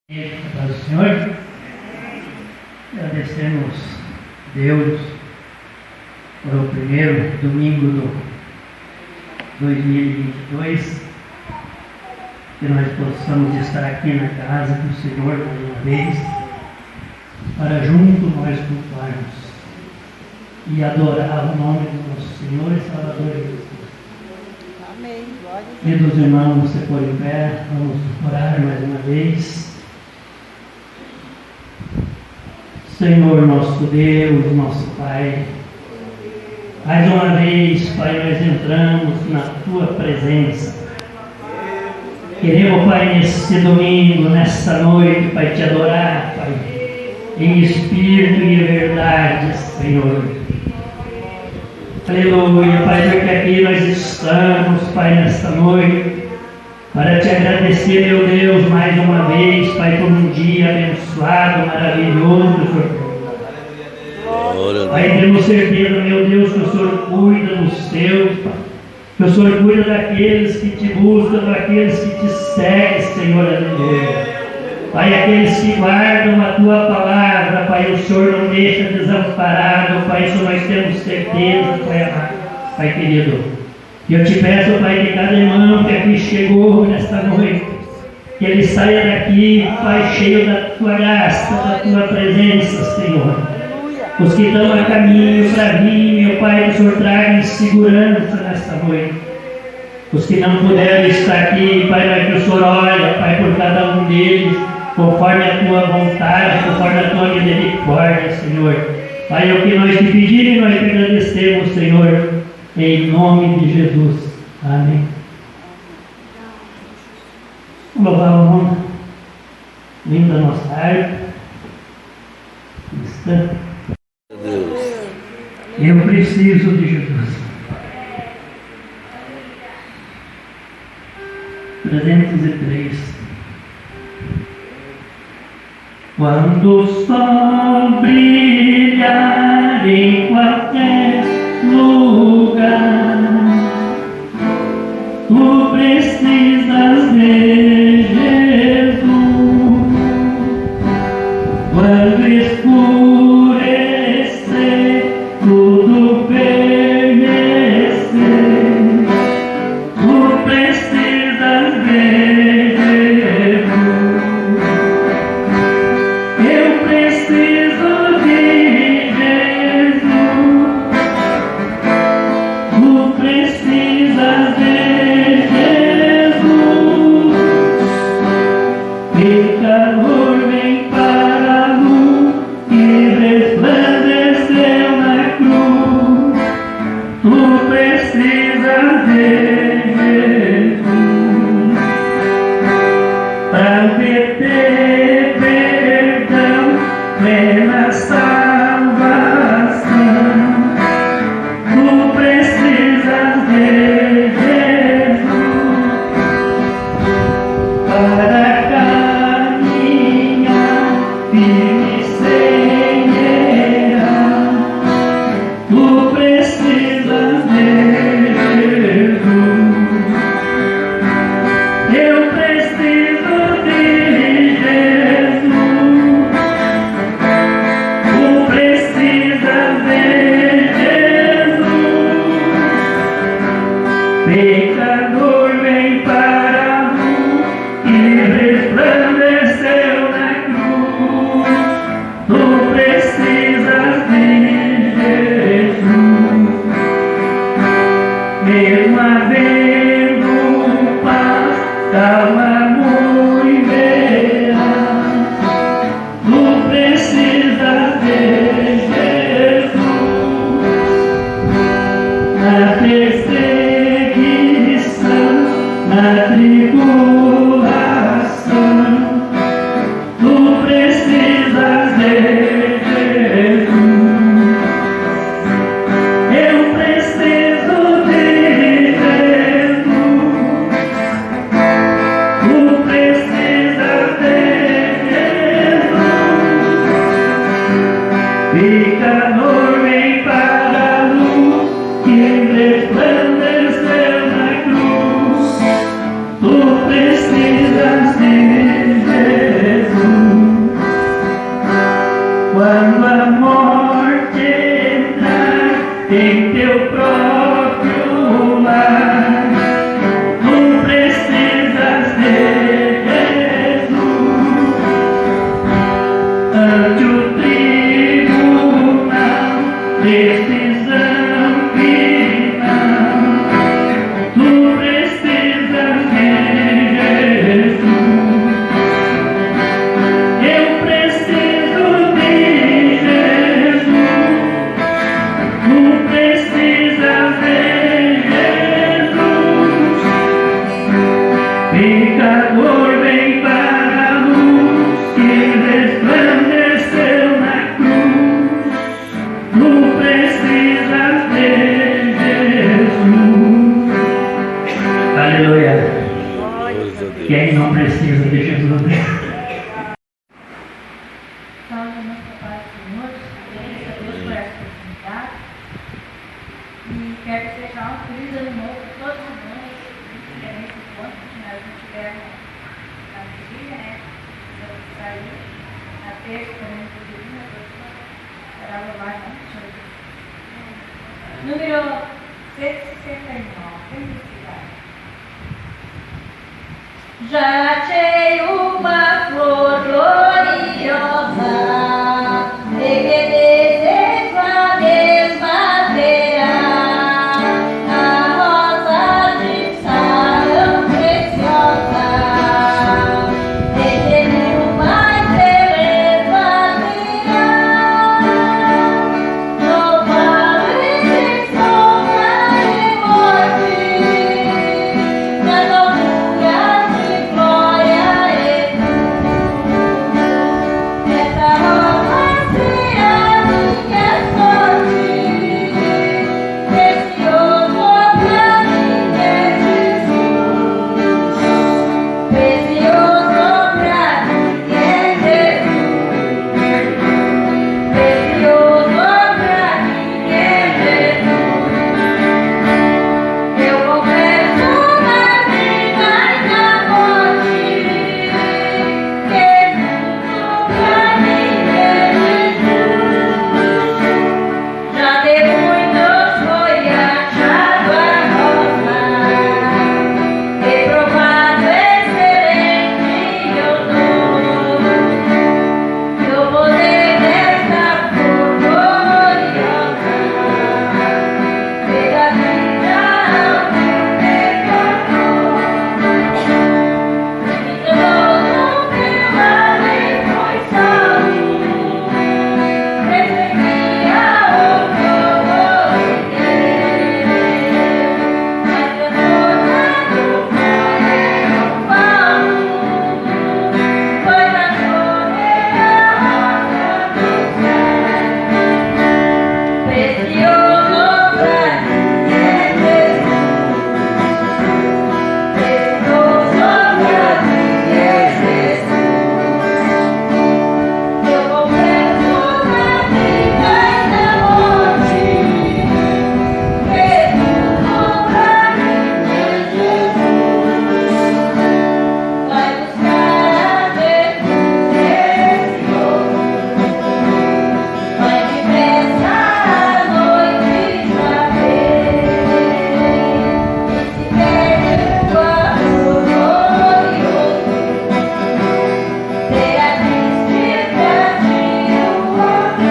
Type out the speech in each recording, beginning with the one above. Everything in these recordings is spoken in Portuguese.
Paz do Senhor, agradecemos Deus por o primeiro domingo do 2022, que nós possamos estar aqui na casa do Senhor mais uma vez, para junto nós cultuarmos e adorar o nome do nosso Senhor e Salvador Jesus. Amém. Glória a Deus. Queridos irmãos, você pôr em pé, vamos orar mais uma vez. Senhor, nosso Deus, nosso Pai, mais uma vez, Pai, nós entramos na Tua presença. Queremos, Pai, nesse domingo, nessa noite, Pai, Te adorar, Pai, em espírito e em verdade, Senhor. Aleluia, Pai, porque aqui nós estamos, Pai, nesta noite, para Te agradecer, meu Deus, mais uma vez, Pai, por um dia abençoado, maravilhoso, Senhor. Pai, temos certeza, meu Deus, que o Senhor cuida dos Teus, que o Senhor cuida daqueles que Te buscam, daqueles que Te seguem, Senhor, aleluia. Pai, aqueles que guardam a Tua palavra, Pai, o Senhor não deixa desamparado, Pai, isso nós temos certeza, Pai amado, Pai querido. E eu Te peço, Pai, que cada irmão que aqui chegou nesta noite, que ele saia daqui, Pai, cheio da Tua graça, da Tua presença, Senhor. Os que estão a caminho para vir, meu Pai, que o Senhor traga segurança nesta noite. Os que não puderam estar aqui, Pai, mas que o Senhor olha, Pai, por cada um deles, conforme a Tua vontade, conforme a Tua misericórdia, Senhor. Pai, é o que nós Te pedimos e nós Te agradecemos, Senhor, em nome de Jesus. Amém. Vamos louvar o nome lindo da nossa arte cristã. Eu preciso de Jesus. 303. Quando o sol brilhar em qualquer lugar, tu precisas de Jesus. Quando escurecer, tudo permanecer, tu precisas de Jesus. Eu preciso de Jesus. Tu precisas de Jesus. Teu calor vem para a luz que resplandeceu na cruz. Tu precisas de Jesus para ter perdão, plena salvação. Tu precisas de Jesus para caminhar firme sem errar. Tu precisas de Jesus. Eu preciso de Jesus. Número 169. Já achei uma flor gloriosa, de que desejo a desmadeirar, a rosa de sarão preciosa, de que mil mais beleza virá, no vale de sombra e morte, nas alturas de glória e essa rosa será minha sorte, precioso pra mim é Jesus, precioso pra mim é Jesus, precioso pra mim é Jesus. Eu confesso na vida e na morte que tudo pra mim é Jesus. Já de muitos foi achado a rosa, reprovado excelente odor, e o poder desta flor gloriosa fez a vida ao meu pecador. Todo pela lei foi salvo, recebia o favor de Deus, mas transformado foi em Paulo, foi na soberana do céu. Precioso pra mim é Jesus, precioso pra mim é Jesus. Eu confesso na vida e na morte que tudo pra mim é Jesus. Vai buscar a Jesus precioso, vai depressa à noite saber, e se perde o amor glorioso, terá tristeza de o ver.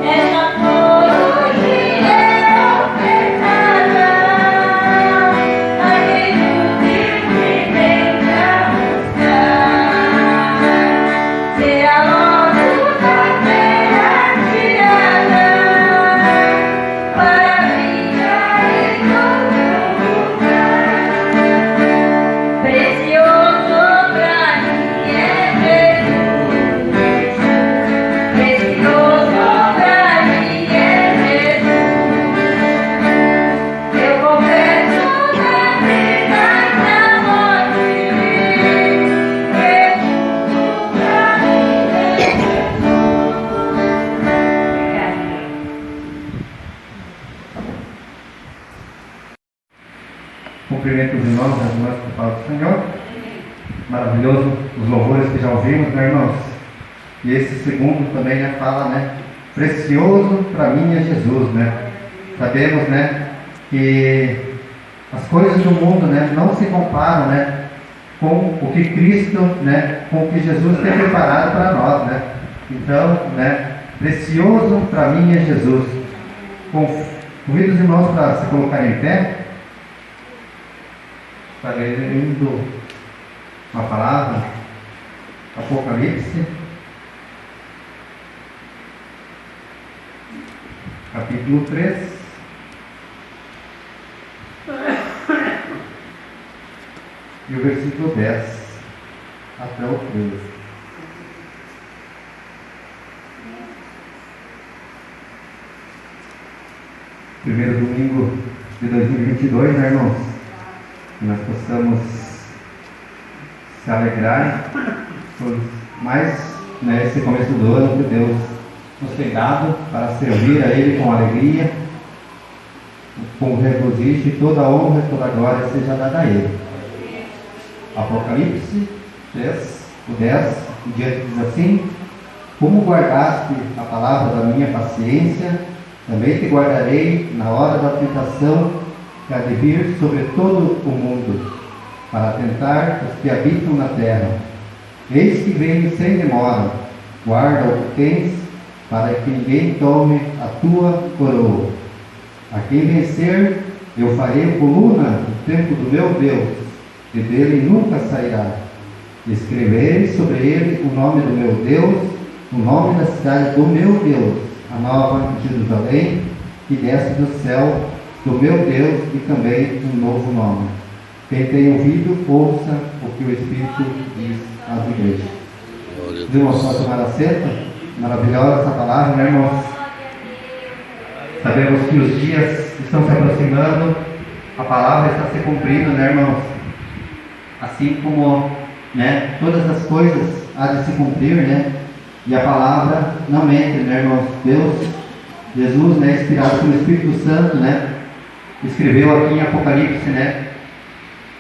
Essa flor hoje é ofertada àqueles que vem pra buscar. Será logo da terra tirada para brilhar em outro lugar. Precioso pra mim é Jesus, precioso pra mim é Jesus. Eu confesso na vida e na morte que tudo pra mim é Jesus. Obrigada. Cumprimento os irmãos, as irmãs que falam do Senhor. Maravilhoso os louvores que já ouvimos, né, irmãos? E esse segundo também, né, fala, né? Precioso para mim é Jesus, né? Sabemos, né, que as coisas do mundo, né, não se comparam, né, com o que Cristo, né, com o que Jesus tem preparado para nós, né? Então, né, precioso para mim é Jesus. Convido os irmãos para se colocarem em pé, para lendo uma palavra, Apocalipse, capítulo 3, e o versículo 10 até o 13. Primeiro domingo de 2022, né, irmãos? Que nós possamos se alegrar por mais, né, esse começo do ano que Deus nos tem dado para servir a Ele com alegria, com regozijo, e toda a honra e toda a glória seja dada a Ele. Apocalipse 3, O 10, em diante diz assim: como guardaste a palavra da minha paciência, também te guardarei na hora da tentação que há de vir sobre todo o mundo, para tentar os que habitam na terra. Eis que venho sem demora, guarda o que tens, para que ninguém tome a tua coroa. A quem vencer, eu farei coluna do templo do meu Deus, e dele nunca sairá. Escreverei sobre ele o nome do meu Deus, o nome da cidade do meu Deus, a nova Jerusalém, que desce do céu do meu Deus, e também um novo nome. Quem tem ouvido, ouça o que o Espírito diz às igrejas. Irmãos, pode tomar assento? Maravilhosa essa palavra, né, irmãos? Sabemos que os dias estão se aproximando, a palavra está se cumprindo, né, irmãos? Assim como, né, todas as coisas há de se cumprir, né? E a palavra não mente, né, irmãos? Deus, Jesus, né, inspirado pelo Espírito Santo, né, escreveu aqui em Apocalipse, né,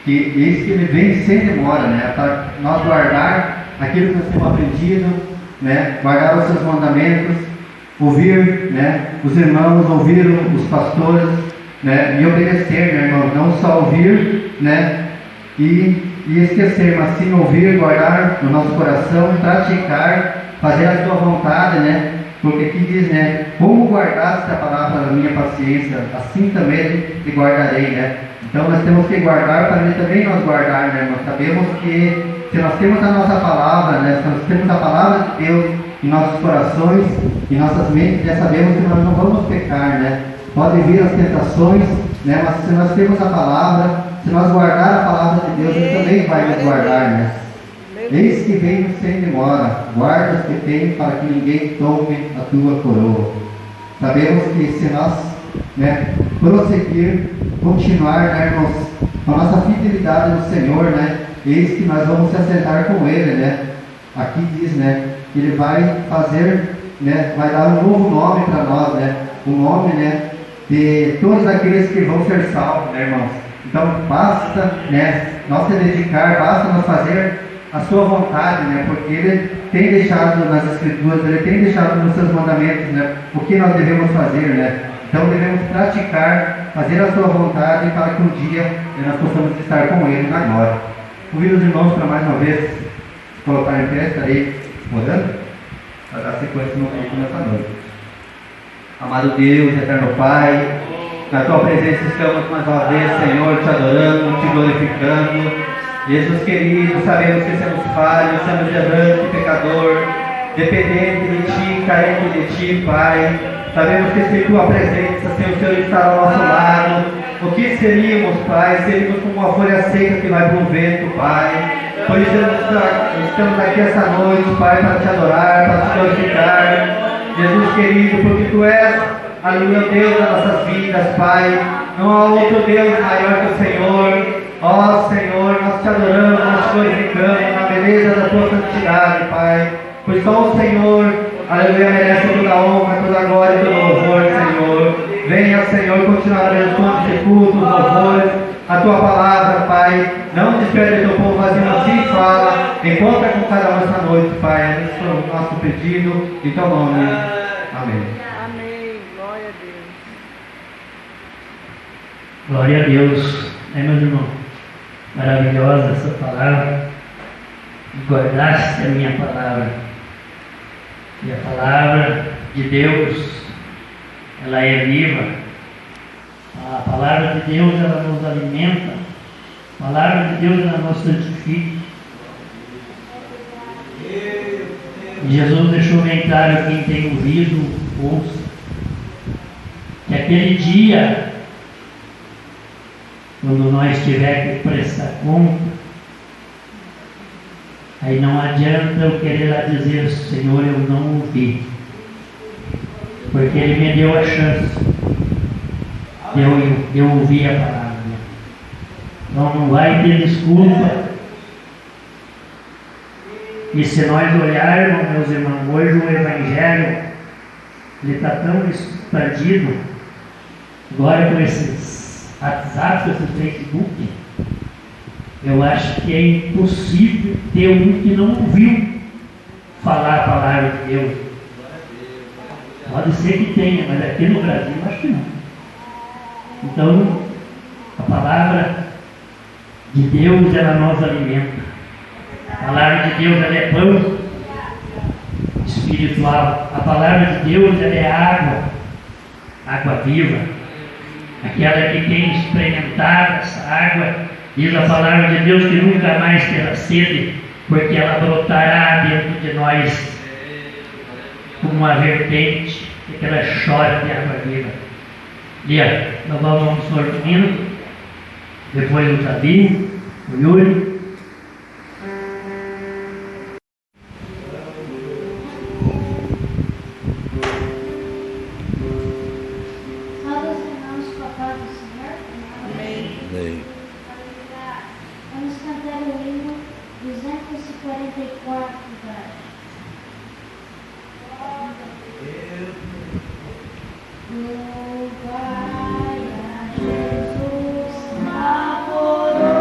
que eis que ele vem sem demora, né, para nós guardar aquilo que nós temos aprendido, né, guardar os seus mandamentos, ouvir, né, os irmãos, ouvir os pastores, né, e obedecer, né, irmãos? Não só ouvir, né, e esquecer, mas sim ouvir, guardar no nosso coração e praticar, fazer a sua vontade, né? Porque aqui diz, né? Como guardaste a palavra da minha paciência, assim também te guardarei, né? Então nós temos que guardar para ele também nós guardar, né? Nós sabemos que se nós temos a nossa palavra, né? Se nós temos a palavra de Deus em nossos corações, em nossas mentes, já sabemos que nós não vamos pecar, né? Podem vir as tentações, né? Mas se nós temos a palavra, se nós guardar a palavra de Deus, Ele também vai nos guardar, né? Eis que venho sem demora, guarda os que tem, para que ninguém tome a tua coroa. Sabemos que se nós, né, prosseguir, continuar, né, irmãos, com a nossa fidelidade no Senhor, né, eis que nós vamos se acertar com Ele, né? Aqui diz, né, que Ele vai fazer, né, vai dar um novo nome para nós, né? Um nome, né, de todos aqueles que vão ser salvos, né, irmãos? Então basta, né, nós se dedicar, basta nós fazer a sua vontade, né? Porque Ele tem deixado nas Escrituras, Ele tem deixado nos seus mandamentos, né, o que nós devemos fazer, né? Então devemos praticar, fazer a sua vontade, para que um dia, né, nós possamos estar com Ele na glória. Convido os irmãos para mais uma vez colocar em pé, estarei orando para dar sequência no culto nessa noite. Amado Deus, eterno Pai, na Tua presença estamos mais uma vez, Senhor, Te adorando, Te glorificando. Jesus querido, sabemos que somos falhos, somos errante, pecador, dependente de Ti, carente de Ti, Pai. Sabemos que sem Tua presença, sem o Senhor estar ao nosso lado, o que seríamos, Pai? Seríamos como uma folha seca que vai para o vento, Pai. Por isso estamos aqui essa noite, Pai, para Te adorar, para Te glorificar. Jesus querido, porque Tu és, aleluia, Deus das nossas vidas, Pai. Não há outro Deus maior que o Senhor. Ó Senhor, nós Te adoramos, nós Te glorificamos na beleza da Tua santidade, Pai. Pois só o Senhor, aleluia, merece toda a honra, toda a glória e todo o louvor, Senhor. Venha, Senhor, continuar abençoando esse culto, os louvores, a Tua palavra, Pai. Não despede o Teu povo vazio, assim fala. Encontra com cada um esta noite, Pai. Esse foi o nosso pedido, em Teu nome. Amém. Amém. Glória a Deus. Glória a Deus. Meus irmãos? Maravilhosa essa palavra. Guardaste a minha palavra. E a palavra de Deus, ela é viva. A palavra de Deus, ela nos alimenta. A palavra de Deus, ela nos santifica. E Jesus deixou bem claro: quem tem ouvido, ouça. Que aquele dia, quando nós tiver que prestar conta, aí não adianta eu querer lá dizer: Senhor, eu não ouvi, porque Ele me deu a chance de eu ouvir a palavra. Então não vai ter desculpa. E se nós olharmos, meus irmãos, hoje o Evangelho, ele está tão expandido, agora com esses WhatsApp, esse Facebook, Eu acho que é impossível ter um que não ouviu falar a palavra de Deus. Pode ser que tenha, mas aqui no Brasil eu acho que não. Então, a palavra de Deus, ela nos alimenta. A palavra de Deus, ela é pão espiritual. A palavra de Deus, ela é água, água viva. Aquela que tem experimentado essa água, diz a palavra de Deus que nunca mais terá sede, porque ela brotará dentro de nós como uma vertente, que ela chora de água viva. E nós vamos dormindo, depois o Tabi, o Yuri. Salve os irmãos com a paz do Senhor. Amém. Vamos cantar o hino 244, Louvai a Jesus amoroso,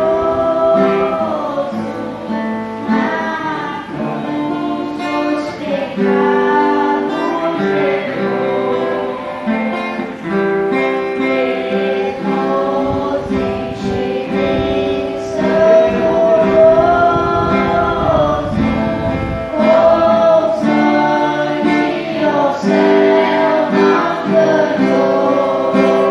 na cruz os pecados levou. Ele nos enche de santo gozo, com sangue ao céu não cantou.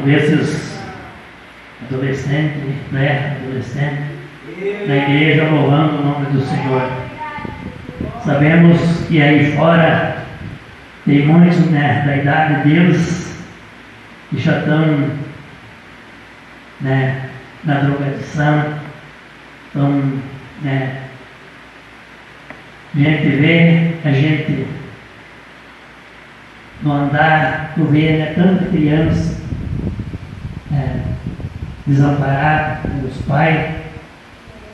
desses adolescentes, pré-adolescentes, na igreja louvando o nome do Senhor. Sabemos que aí fora tem muitos, né, da idade deles que já estão, né, na drogadição, estão, né, a gente vê, a gente no andar, tu vê, né, tanta criança desamparada pelos pais,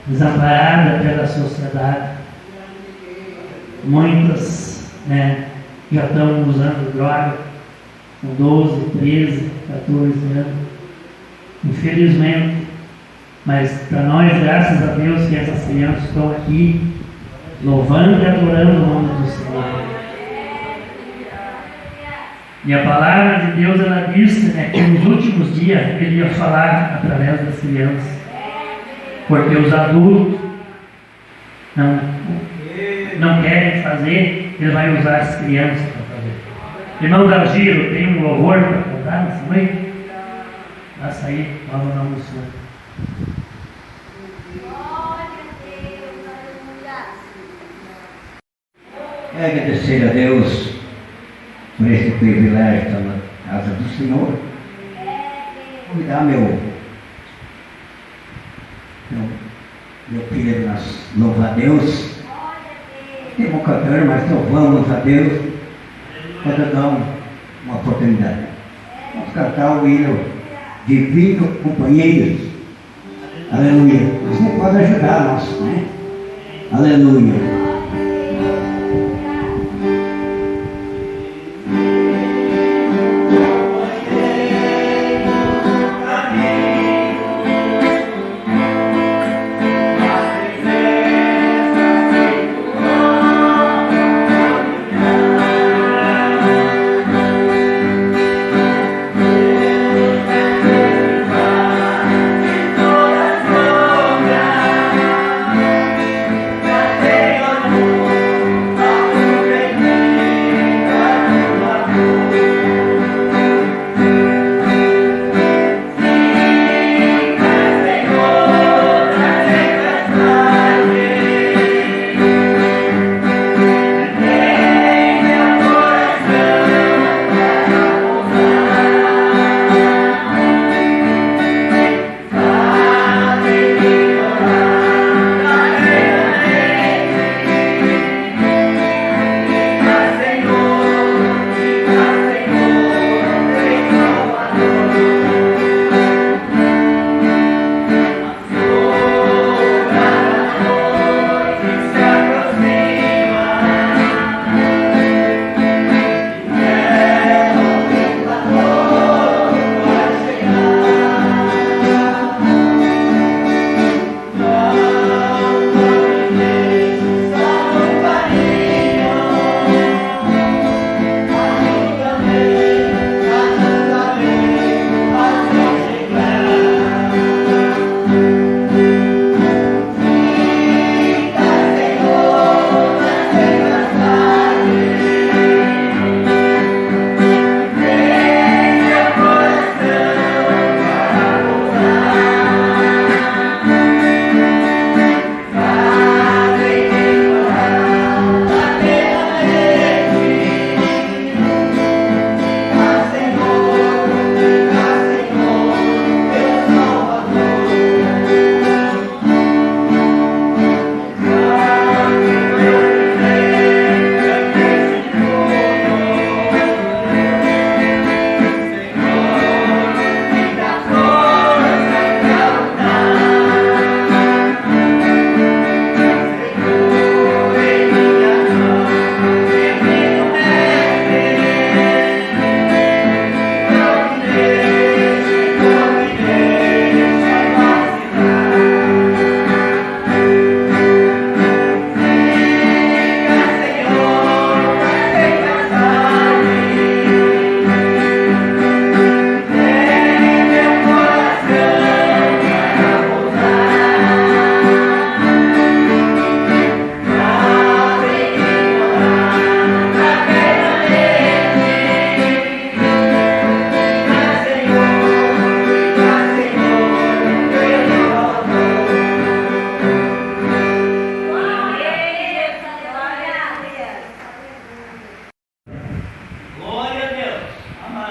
desamparada pela sociedade. Muitas, né, já estão usando droga com 12, 13, 14 anos. Infelizmente, mas para nós, graças a Deus, que essas crianças estão aqui louvando e adorando o nome do Senhor. E a palavra de Deus, ela disse, né, que nos últimos dias Ele ia falar através das crianças, porque os adultos não querem fazer, Ele vai usar as crianças para fazer. Irmão Dalgiro, tem um louvor para cantar nessa noite? Vai sair, vamos no nome do Senhor. É agradecer a Deus por esse privilégio de estar na casa do Senhor. Convidar meu filho a louvar a Deus. Temos um cantor, mas louvamos a Deus quando dá uma oportunidade. Vamos cantar o hino Divino Companheiros. Aleluia. Você pode ajudar nós, né? Aleluia. Senhor.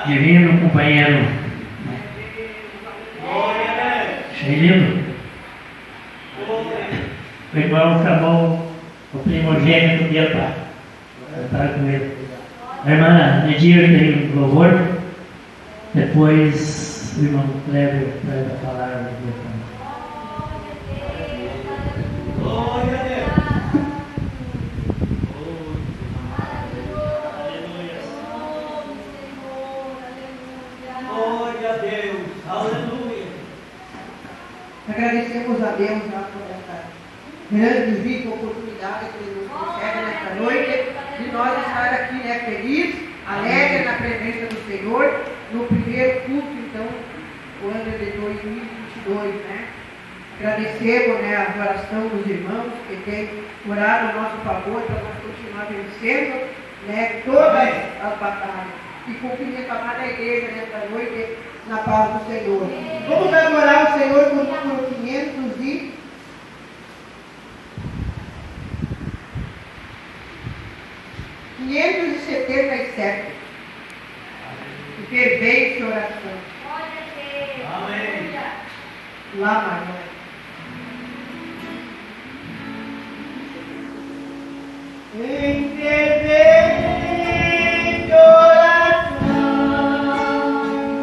divino companheiro. Achei lindo. O irmão chamou o primogênito dele para cantar com ele. A irmã Lidia tem louvor. Depois o irmão Cléber traz a palavra do irmão. Glória a Deus. Glória a Deus. Aleluia. Agradecemos a Deus já por essa grande e rica oportunidade que Ele nos concede nesta noite, de nós estar aqui, feliz, alegre na presença do Senhor, no primeiro culto, então, o ano de 2022, Agradecemos, a oração dos irmãos que têm orado a nosso favor para nós continuar vencendo, todas as batalhas. E cumprimento a amada igreja nesta noite na paz do Senhor. Vamos adorar o Senhor com o número 577. Fervente oração. Amém. Lá, Maria. Em fervente oração,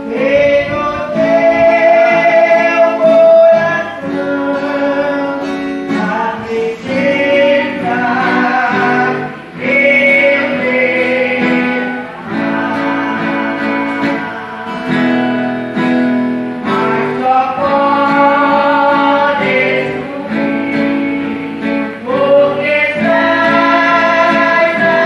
vem no teu coração a tristeza, eu mas só podes subir, porque estás na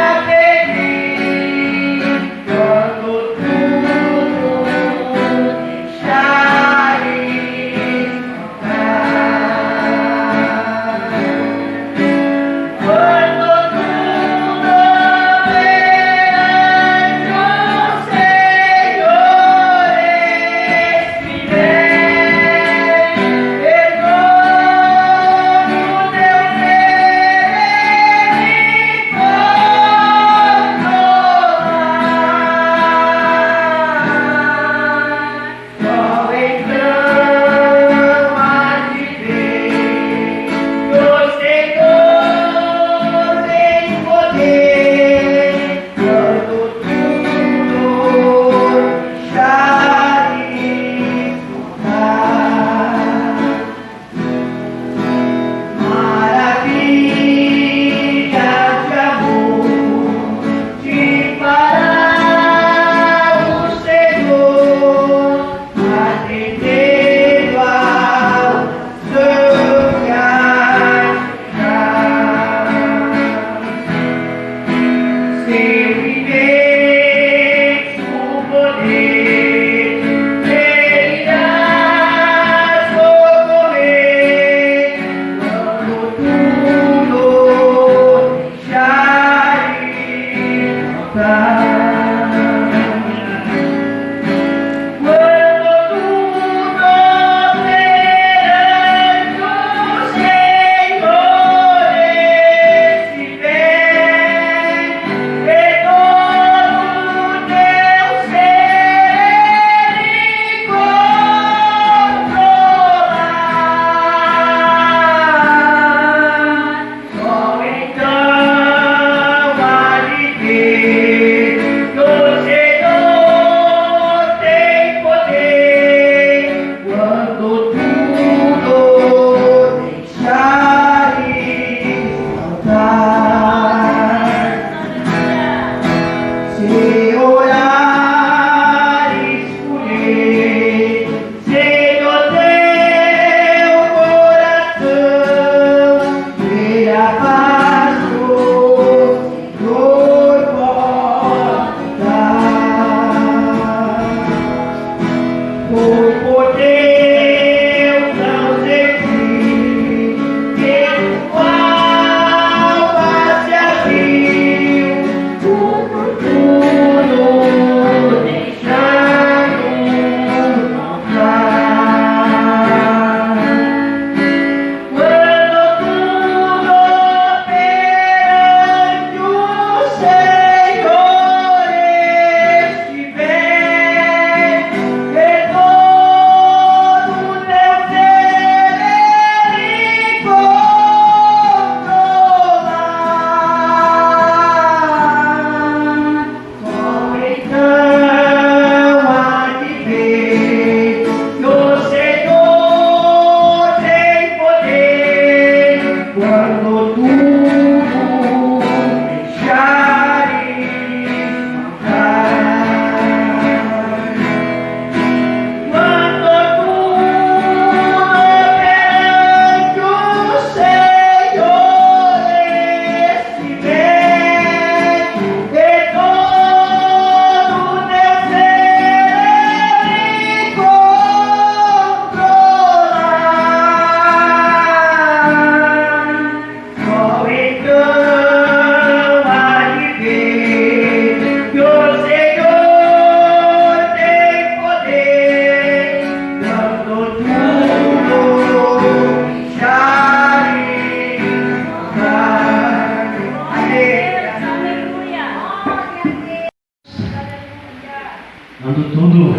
quando tudo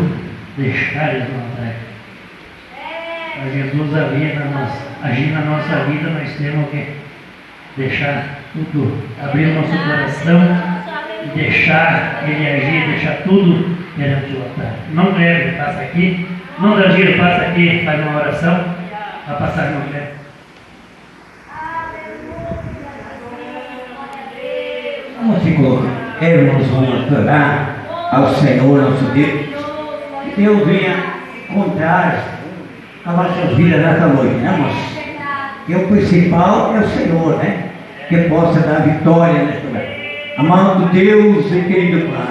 deixares maldade. Para Jesus agir na nossa vida, nós temos que deixar tudo, abrir o nosso coração e deixar Ele agir, deixar tudo perante o altar. Não deve, passa aqui. Não dá giro, passa aqui, faz uma oração. Vai passar no pé. Vamos se colocar, irmãos, vamos orar ao Senhor nosso Deus. Que Deus venha encontrar as nossas vidas nessa noite, né, irmãos? Que o principal é o Senhor, né? Que possa dar vitória neste lugar. Amado Deus e querido Pai,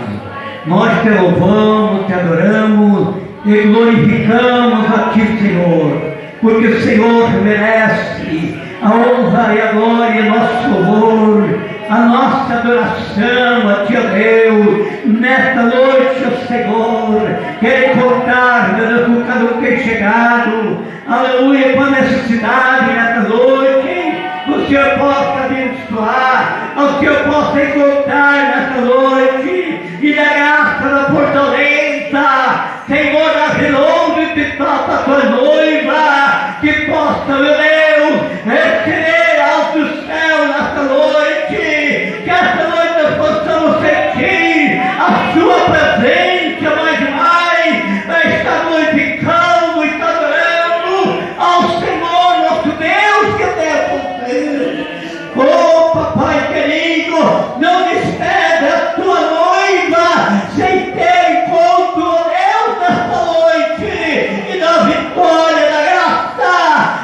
nós te louvamos, te adoramos e glorificamos a Ti, Senhor, porque o Senhor merece a honra e a glória e nosso louvor, a nossa adoração a Ti, ó Deus. Nesta noite, ó Senhor, quero contar, meu Deus, por cada um que tem chegado, aleluia, com a necessidade nesta noite. O Senhor possa abençoar, o Senhor possa encontrar nesta noite, e a graça da fortaleza, Senhor, abençoe de toda a tua noiva, que possa, meu Deus, receber alto céu nesta noite, que esta noite nós possamos sentir a sua presença mais e mais, está glorificando e está adorando ao Senhor nosso Deus, que é você. Oh, papai querido, não despede a tua noiva sem ter encontro, ó Deus, nesta noite, e da vitória, da graça,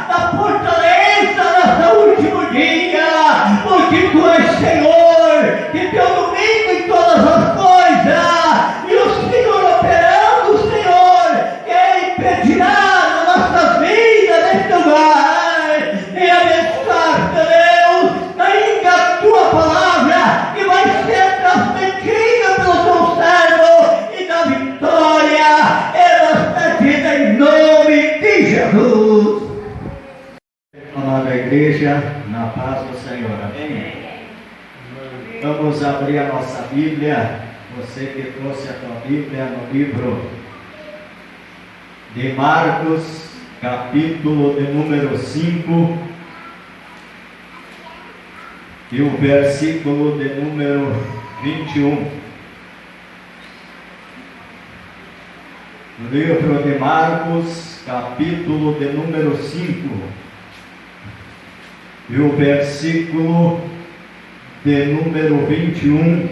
da fortaleza nessa último dia, porque Tu és Senhor, que Teu domínio em todas as coisas, e o Senhor operando, o Senhor, que impedirá nas nossas vidas neste lugar, e abençoar, Deus, ainda a Tua palavra, que vai ser transmitida pelo Teu servo, e da vitória, ela pedida em nome de Jesus. Amada igreja, na paz do Senhor, amém? Vamos abrir a nossa Bíblia, você que trouxe a tua Bíblia no livro de Marcos, capítulo de número 5, e o versículo de número 21. Livro de Marcos, capítulo de número 5, e o versículo de número 21.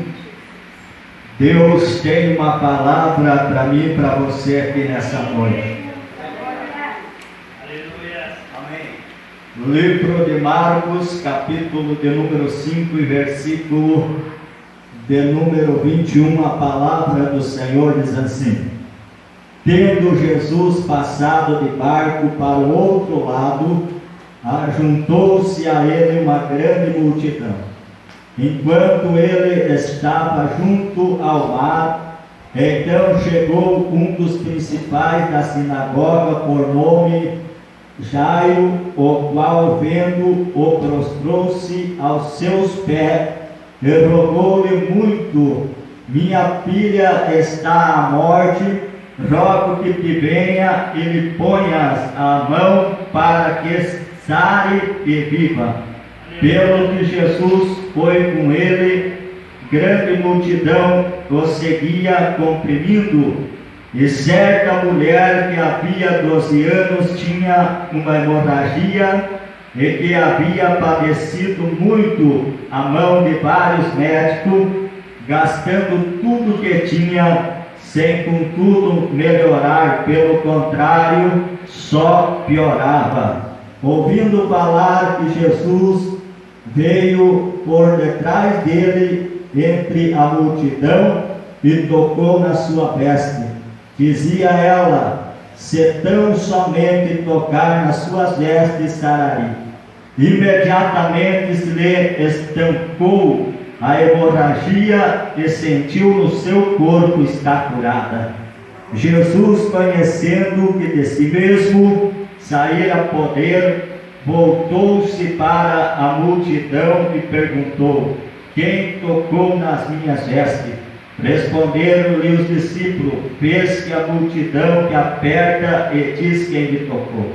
Deus tem uma palavra para mim e para você aqui nessa noite. Amém. Livro de Marcos, capítulo de número 5 e versículo de número 21, a palavra do Senhor diz assim: Tendo Jesus passado de barco para o outro lado, ajuntou-se a ele uma grande multidão. Enquanto ele estava junto ao mar, então chegou um dos principais da sinagoga, por nome Jairo, o qual, vendo-o, prostrou-se aos seus pés e rogou-lhe muito: Minha filha está à morte, rogo que te venha e lhe ponhas a mão para que sare e viva. Pelo que Jesus foi com ele, grande multidão o seguia comprimindo, e certa mulher que havia 12 anos tinha uma hemorragia e que havia padecido muito à mão de vários médicos, gastando tudo que tinha, sem contudo melhorar, pelo contrário, só piorava. Ouvindo falar que Jesus veio por detrás dele entre a multidão e tocou na sua veste. Dizia ela: se tão somente tocar nas suas vestes, sararei. Imediatamente se lhe estancou a hemorragia e sentiu no seu corpo estar curada. Jesus, conhecendo que de si mesmo saíra poder, voltou-se para a multidão e perguntou: quem tocou nas minhas vestes? Responderam-lhe os discípulos: fez que a multidão que aperta e diz quem lhe tocou.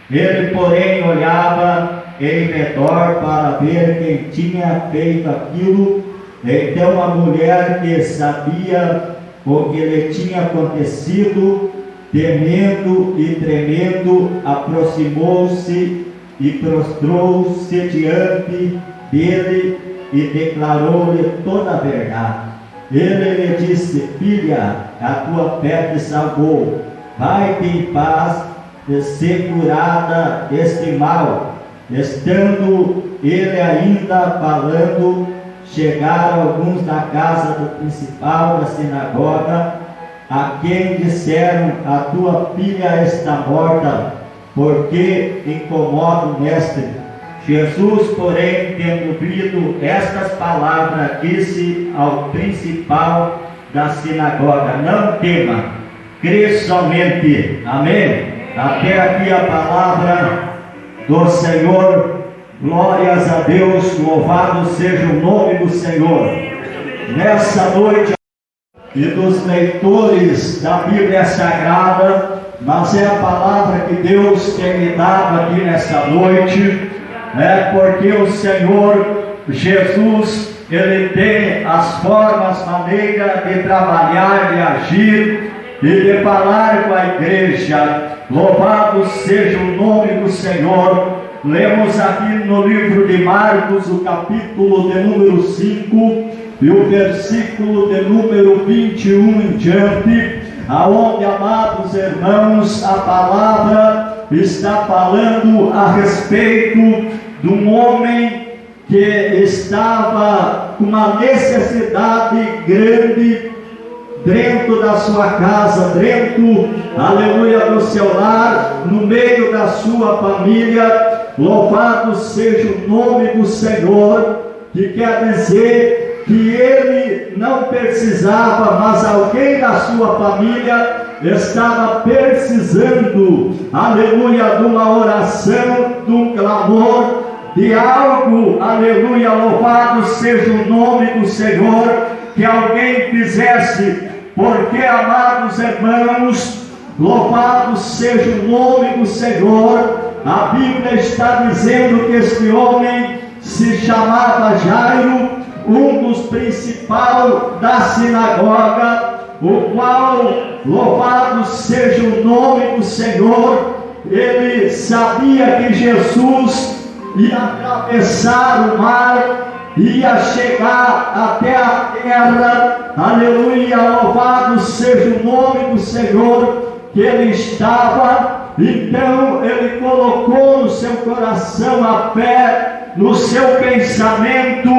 Ele, porém, olhava em redor para ver quem tinha feito aquilo. Então a mulher, que sabia o que lhe tinha acontecido, temendo e tremendo, aproximou-se e prostrou-se diante dele e declarou-lhe toda a verdade. Ele lhe disse: filha, a tua fé te salvou, vai-te em paz e ser curada deste mal. Estando ele ainda falando, chegaram alguns da casa do principal da sinagoga, a quem disseram: a tua filha está morta, porque incomoda o mestre. Jesus, porém, tendo ouvido estas palavras, disse ao principal da sinagoga: não tema, crê somente. Amém? Até aqui a palavra do Senhor. Glórias a Deus, louvado seja o nome do Senhor. Nessa noite, e dos leitores da Bíblia Sagrada, mas é a palavra que Deus tem me dado aqui nessa noite, porque o Senhor Jesus, Ele tem as formas, maneiras de trabalhar, de agir e de falar com a igreja. Louvado seja o nome do Senhor. Lemos aqui no livro de Marcos, o capítulo de número 5 e o versículo de número 21 em diante, aonde, amados irmãos, a palavra está falando a respeito de um homem que estava com uma necessidade grande dentro da sua casa, dentro, aleluia, do seu lar, no meio da sua família. Louvado seja o nome do Senhor, que quer dizer que ele não precisava, mas alguém da sua família estava precisando, aleluia, de uma oração, de um clamor, de algo, aleluia, louvado seja o nome do Senhor, que alguém fizesse, porque, amados irmãos, louvado seja o nome do Senhor. A Bíblia está dizendo que este homem se chamava Jairo, um dos principais da sinagoga, o qual, louvado seja o nome do Senhor, ele sabia que Jesus ia atravessar o mar, ia chegar até a terra, aleluia, louvado seja o nome do Senhor, que ele estava. Então ele colocou no seu coração a fé, no seu pensamento,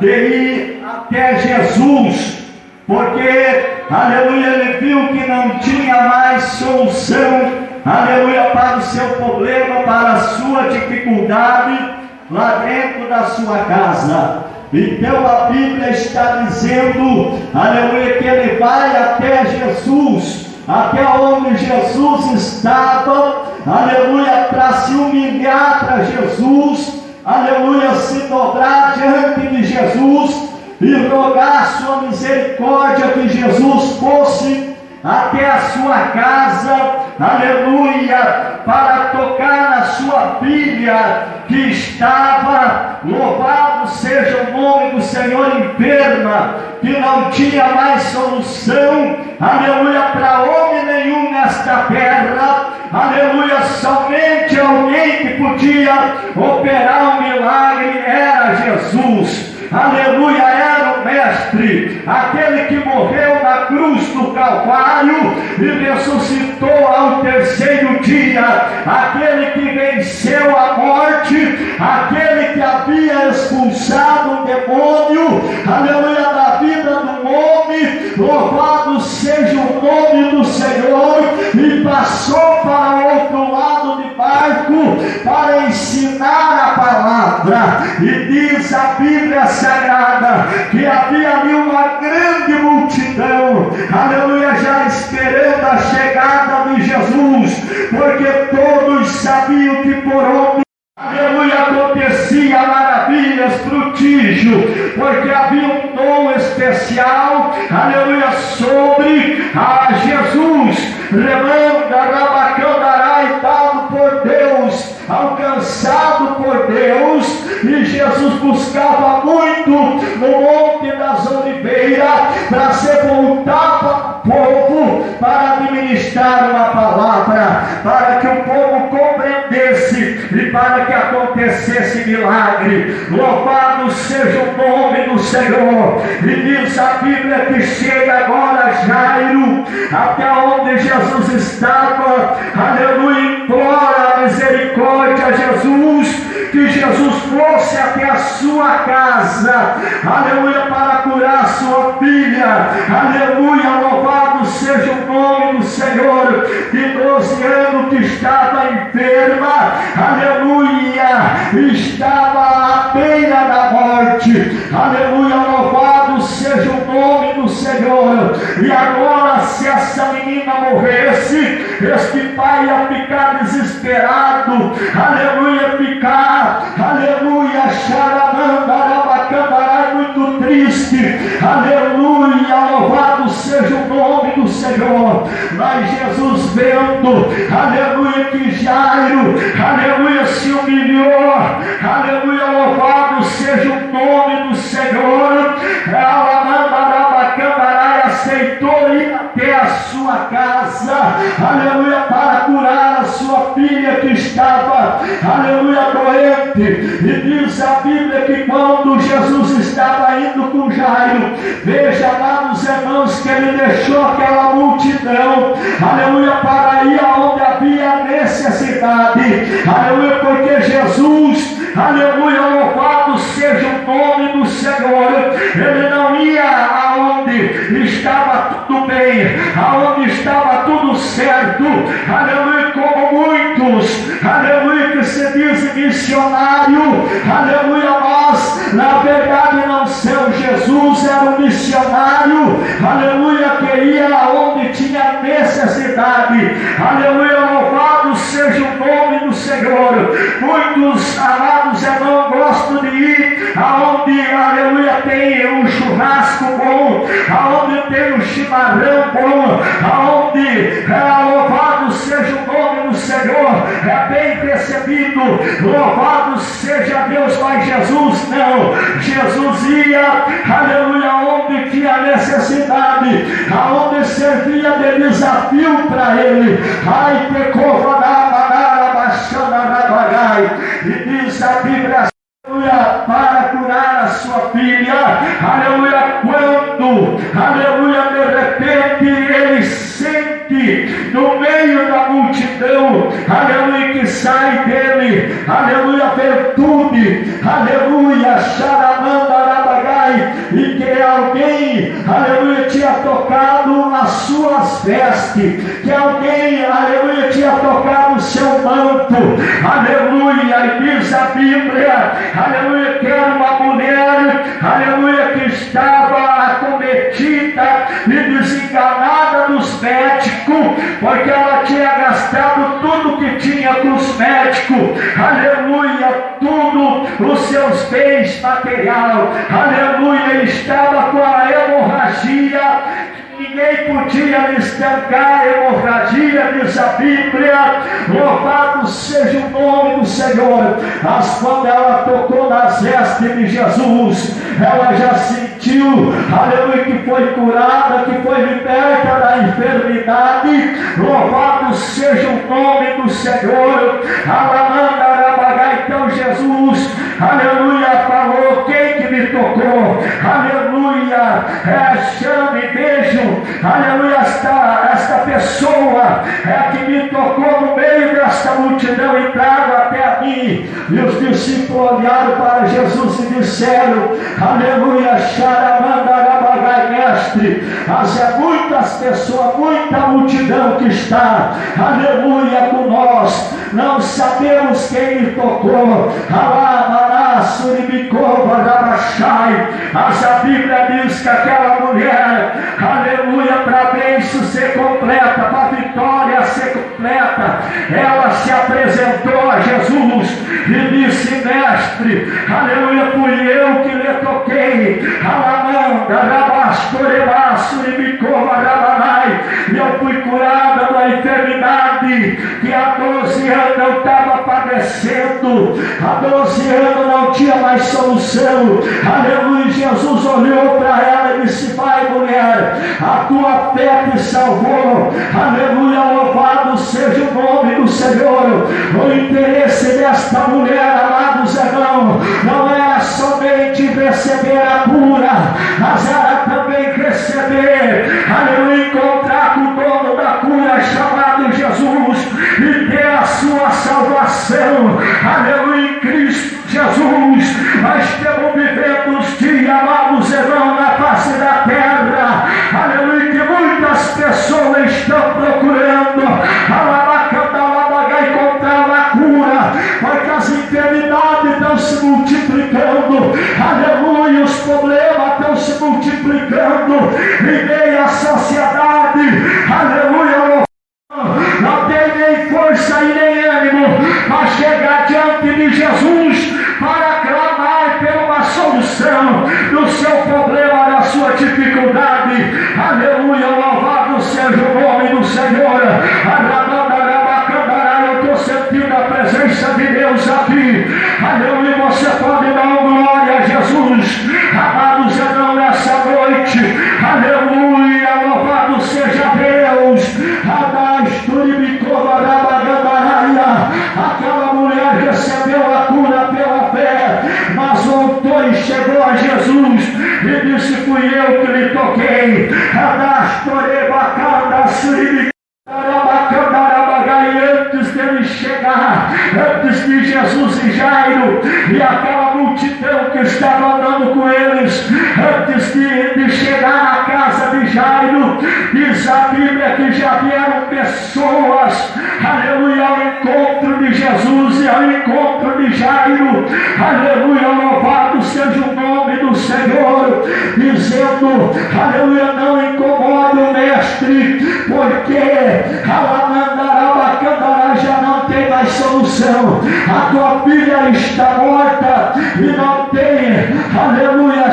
de ir até Jesus, porque, aleluia, ele viu que não tinha mais solução, aleluia, para o seu problema, para a sua dificuldade lá dentro da sua casa. Então a Bíblia está dizendo, aleluia, que ele vai até Jesus, até onde Jesus estava, aleluia, para se humilhar para Jesus, aleluia, se dobrar diante de Jesus e rogar sua misericórdia, que Jesus fosse até a sua casa, aleluia, para tocar na sua filha que estava, louvado seja o nome do Senhor, enferma, que não tinha mais solução, aleluia, para homem nenhum nesta terra, aleluia, somente alguém que podia operar um milagre era Jesus, aleluia, era o Mestre, aquele que morreu na cruz do Calvário e ressuscitou ao terceiro dia, aquele que venceu a morte, aquele que havia expulsado o demônio, aleluia, da vida do homem. Louvado seja o nome do Senhor, e passou para o outro lado de barco para ensinar a palavra. E diz a Bíblia Sagrada que havia ali uma grande multidão, aleluia, já esperando a chegada de Jesus, porque todos sabiam que por onde, aleluia, acontecia maravilhas, prodígio, porque havia um dom especial especial, aleluia, sobre a Jesus, remanda, rabacandarai, dado por Deus, alcançado por Deus. E Jesus buscava muito no Monte das Oliveiras para sepultar para o povo, para administrar uma palavra, para que o povo compreendesse e para que acontecesse milagre. Louvado seja o nome do Senhor. E diz a Bíblia que chega agora Jairo, até onde Jesus estava, aleluia, implora a misericórdia a Jesus, que Jesus fosse até a sua casa, aleluia, para curar sua filha, aleluia, louvado seja o nome do Senhor, de 12 anos que estava enferma, aleluia, estava à beira da morte, aleluia, louvado seja o nome do Senhor. E agora, se essa menina morresse, este pai ia ficar desesperado, aleluia, aleluia, charamanda, arabacandarai, muito triste, aleluia, louvado seja o nome do Senhor. Mas Jesus vendo, aleluia, que Jairo, aleluia, se humilhou, aleluia, louvado seja o nome do Senhor, alamanda, arabacandarai, aceitou ir até a sua casa, aleluia, para curar a sua filha que estava, aleluia, doente. E diz a Bíblia que quando Jesus estava indo com Jairo, veja lá nos irmãos que ele deixou aquela multidão, aleluia, para ir aonde havia necessidade, aleluia, porque Jesus, aleluia, louvado seja o nome do Senhor, ele não ia aonde estava tudo bem, aonde estava tudo certo, aleluia, como muitos, aleluia, que se diz missionário, aleluia, mas na verdade não são. Jesus era um missionário, aleluia, que ia aonde tinha necessidade, aleluia, louvado seja o nome do Senhor. Muitos amados irmãos gostam de ir aonde, aleluia, tem um churrasco bom, aonde tem um chimarrão bom, aonde louvado seja o nome do Senhor, é bem recebido, louvado seja Deus. Mas Jesus não, Jesus ia, aleluia, onde tinha necessidade, aonde servia de desafio para ele. Ai, pecova na manara, baixando na bagai, e diz a Bíblia, aleluia, para curar a sua filha, aleluia, quando, aleluia, de repente ele sente no meio da multidão, aleluia, que sai dele, aleluia, virtude, aleluia, charamanda, arabagai, e que alguém, aleluia, tinha tocado as suas vestes, que alguém, aleluia, tinha tocado o seu manto, aleluia, e diz a Bíblia, aleluia, que era uma mulher, aleluia, que estava acometida e desenganada dos médicos, porque ela tinha gastado tudo que tinha com os médicos, aleluia, tudo os seus bens material, aleluia, estava com a hemorragia. Ninguém podia lhe estancar a hemorragia, diz a Bíblia, louvado seja o nome do Senhor. Mas quando ela tocou nas vestes de Jesus, ela já sentiu, aleluia, que foi curada, que foi liberta da enfermidade. Louvado seja o nome do Senhor. Alamanda, arabagai. Então Jesus, aleluia, falou: quem que me tocou? Aleluia, chame, vejam, aleluia, esta pessoa que me tocou no meio desta multidão, entraram até a mim. E os discípulos olharam para Jesus e disseram, aleluia, charamanda, arabagai, mestre, mas é muitas pessoas, muita multidão que está, aleluia, com nós, não sabemos quem me tocou. Mas a Bíblia diz que aquela mulher, aleluia, para a bênção ser completa, para a vitória ser completa, porta, ela se apresentou a Jesus e disse: mestre, aleluia, fui eu que lhe toquei, alamanda, rabastorebaço e bicova rabanai, e eu fui curada da enfermidade que há 12 anos eu estava padecendo, há 12 anos não tinha mais solução. Aleluia. Jesus olhou para ela e disse: vai, mulher, a tua fé te salvou. Aleluia, louvado seja o nome do Senhor. O interesse desta mulher, amados irmãos, não era somente receber a cura, mas era também receber, aleluia, encontrar com o dono da cura chamado Jesus e ter a sua salvação, aleluia, em Cristo Jesus. Nós estamos vivendo os dias, amados irmãos, na face da terra, aleluia, que muitas pessoas estão procurando encontrar a cura, porque as enfermidades estão se multiplicando, aleluia, os problemas estão se multiplicando em meio à sociedade, aleluia. Não tem nem força e nem ânimo para chegar diante de Jesus para clamar por uma solução do seu problema, da sua dificuldade. Aleluia, louvado seja o nome do Senhor. Eu estou sentindo a presença de Deus aqui. Aleluia, você pode dar glória a Jesus. Amados irmãos, nessa noite, aleluia, louvado seja Deus. Aquela mulher recebeu a cura pela fé, mas voltou e chegou a Jesus e disse: fui eu que lhe toquei. Antes dele chegar, antes de Jesus e Jairo e aquela multidão que estava andando com eles, antes de chegar na casa de Jairo, diz a Bíblia que já vieram pessoas, aleluia, ao encontro de Jesus e ao encontro de Jairo, aleluia, louvado seja o nome do Senhor, dizendo, aleluia, não incomode o mestre, porque já não tem mais solução, a tua filha está morta e não tem, aleluia,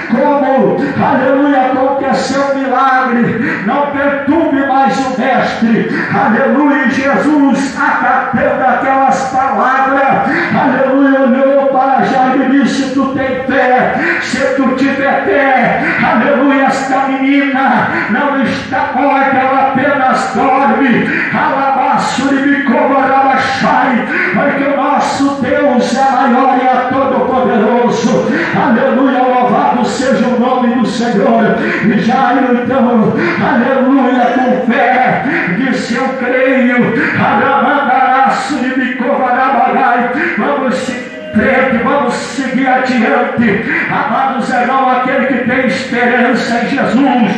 como, aleluia, aconteceu um milagre, não perturbe mais o mestre, aleluia. Jesus, acatando aquelas palavras, aleluia, olhou para Jairo e disse: tu tem fé, se tu tiver fé, aleluia, esta menina não está morta, ela apenas dorme, porque o nosso Deus é maior e é todo-poderoso, aleluia, louvado seja o nome do Senhor. E Jairo então, aleluia, com fé, disse: eu creio, vamos seguir adiante, amados irmãos. Aquele que tem esperança em Jesus,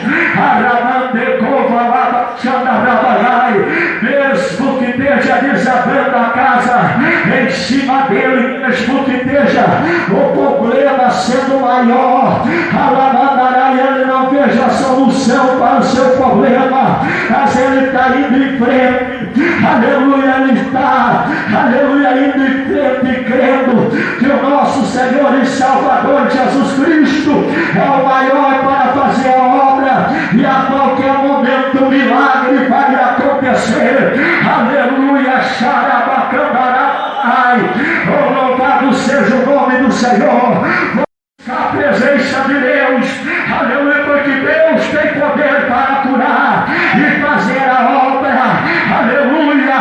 mesmo que esteja desabando a casa em cima dele, mesmo que esteja o problema sendo maior, ele não veja solução para o seu problema, mas ele está indo em frente, aleluia, ele está, aleluia, indo em frente, crendo que o nosso Senhor e Salvador Jesus Cristo é o maior para fazer a obra, e a qualquer momento o milagre vai acontecer, aleluia, louvado seja o nome do Senhor. A presença de Deus, aleluia, porque Deus tem poder para curar e fazer a obra, aleluia.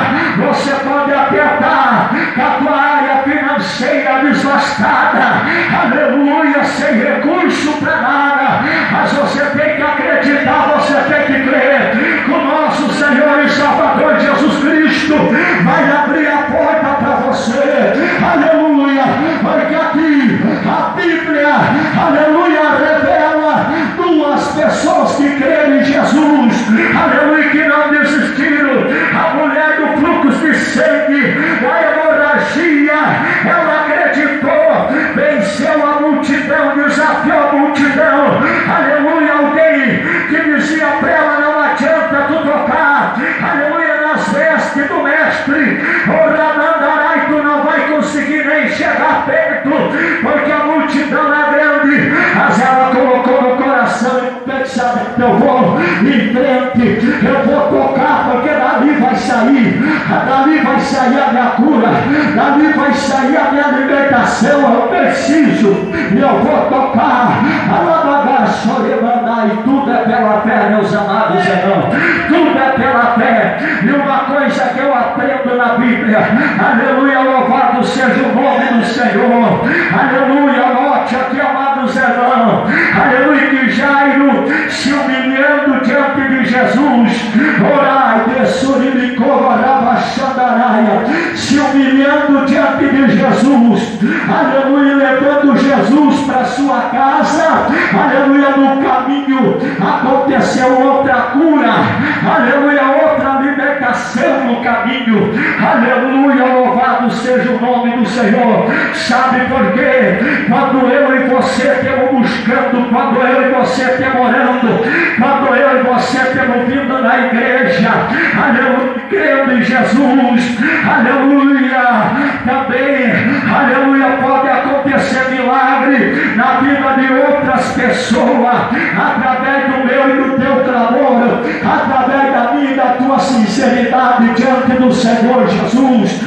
Você pode até estar com a tua área financeira desgastada, aleluia, sem recurso para nada, mas você tem que acreditar, você tem que crer que o nosso Senhor e Salvador Jesus Cristo vai abrir a porta para você, aleluia, porque aqui a Bíblia, aleluia, revela duas pessoas que creram em Jesus, aleluia, que não desistiram. A mulher do fluxo de sangue, da hemorragia, ela acreditou, venceu a multidão, desafiou a multidão, aleluia. Alguém que dizia para ela: não adianta tu tocar, vou em frente, eu vou tocar, porque dali vai sair a minha cura, dali vai sair a minha libertação. Eu preciso e eu vou tocar. E tudo é pela fé, meus amados irmãos, tudo é pela fé. E uma coisa que eu aprendo na Bíblia, aleluia, louvado seja o nome do Senhor, aleluia. Note aqui, amados irmãos, aleluia, que Jairo se humilhando diante de Jesus, orai, se humilhando diante de Jesus, aleluia, levando Jesus para sua casa, aleluia. No caminho aconteceu outra cura, aleluia, outra libertação no caminho, aleluia, louvado seja o nome do Senhor. Sabe por quê? Quando eu e você temos buscando, quando eu e você temos orando, quando eu e você temos vindo na igreja, aleluia, crendo em Jesus, aleluia, também, aleluia, pode acontecer milagre na vida de outras pessoas, através do meu e do teu clamor, através da minha e da tua sinceridade diante do Senhor Jesus.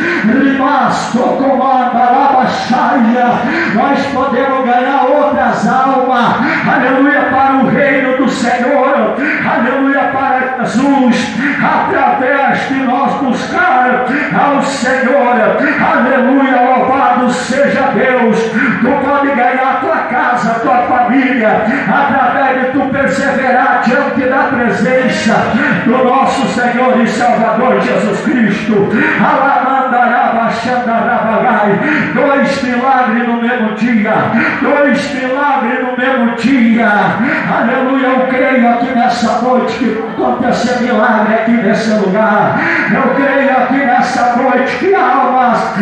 Nós podemos ganhar outras almas, aleluia, para o reino do Senhor, aleluia, para Jesus, através de nós buscar ao Senhor, aleluia, louvado seja Deus. Tu pode ganhar a tua casa, a tua família, através de tu perseverar diante da presença do nosso Senhor e Salvador Jesus Cristo. Dois milagres no mesmo dia, dois milagres no mesmo dia, aleluia. Eu creio aqui nessa noite que acontecer milagre aqui nesse lugar. Eu creio aqui nessa noite que almas